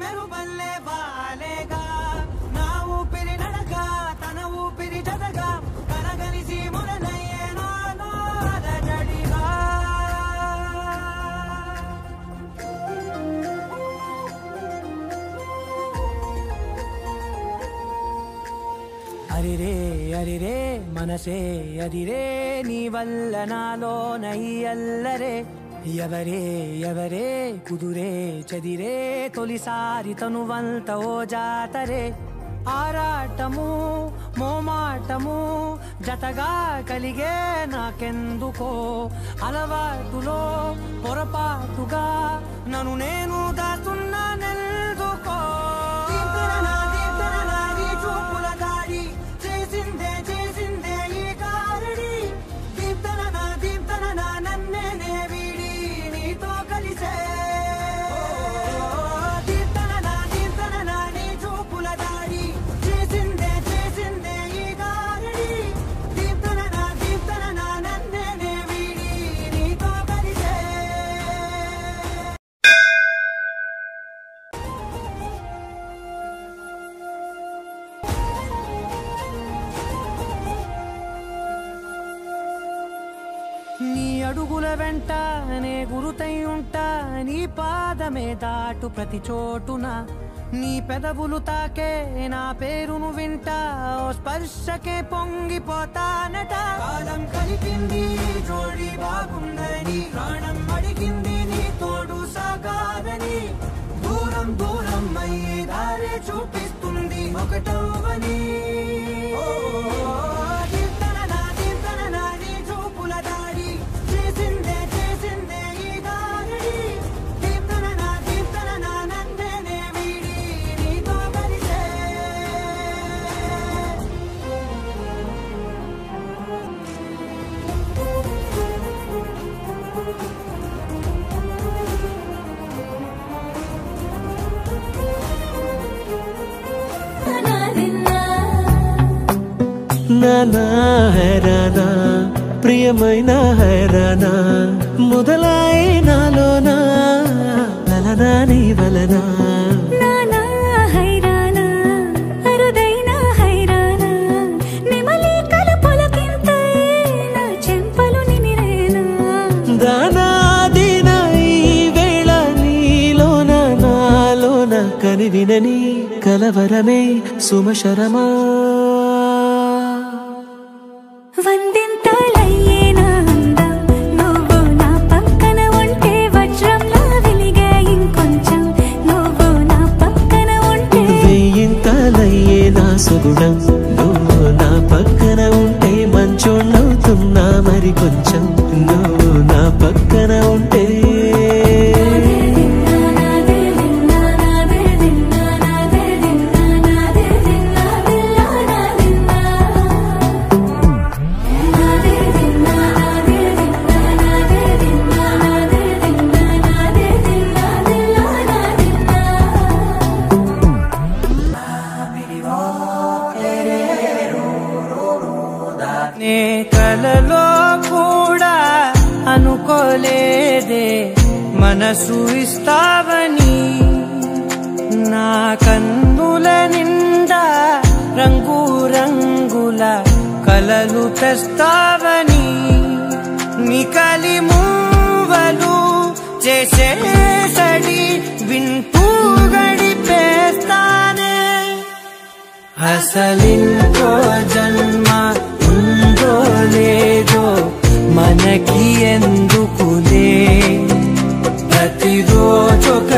మెరుబల్లే బాలేగా నా ఊపిరి నడక తన ఊపిరి జతగా కనగలిసి మొదలయ్యే నాలో అలజడిగా అరిరే అరిరే మనసే అరిరే నీ వల్ల నాలో నై అల్లరే ఎవరే ఎవరే కుదురే చదిరే తొలిసారి తనువంత ఓ జాతరే ఆరాటము మోమాటము జతగా కలిగే నాకెందుకో అలవాటులో పొరపాటుగా నన్ను నేను దాస్తున్నా నెల్దుకో నీ అడుగుల వెంట నే గురుతై ఉంటా నీ పాదమే దాటు ప్రతి చోటున నీ పెదవులు తాకే నా పేరును వింటా ఓ స్పర్శకే పొంగిపోతానట కాలం కలిపింది జోడి బాగుందని ప్రాణం అడిగింది నీ తోడు సాగాలని దూరం దూరం అయ్యే దారే చూపిస్తుంది ఒకటవని నానా హైరానా ప్రియమైన హైరానా మొదలై నాలోనా లలనా నీ వలనా నానా హైరానా అరుదైన హైరానా నిమలి కలుపులకింతై నా చెంపలు నిమిరేనా దానా దినా ఈ వేళ నీలోన నాలోన కనివినని కలవరమే సుమశరమా వందింతలయ్యేనా అందం నువ్వు నా పక్కన ఉంటే వజ్రంలా వెలిగే ఇంకొంచెం నువ్వు నా పక్కన ఉంటే వెయ్యింతలయ్యే నా సుగుణం నువ్వు నా పక్కన ఉంటే మంచోళ్ళవుతున్నా మరి కొంచెం నువ్వు నా పక్కన ఉంటే నే కలలో కూడా అనుకోలేదే మనసు ఇస్తావని నా కన్నుల నిండా రంగు రంగుల కలలు తెస్తావని నికలి మూవలు చేసేసడి వింటూ గడిపేస్తానే అసలింకో జన్మ ఉందో లేదో మనకి ఎందుకులే ప్రతిరోజొక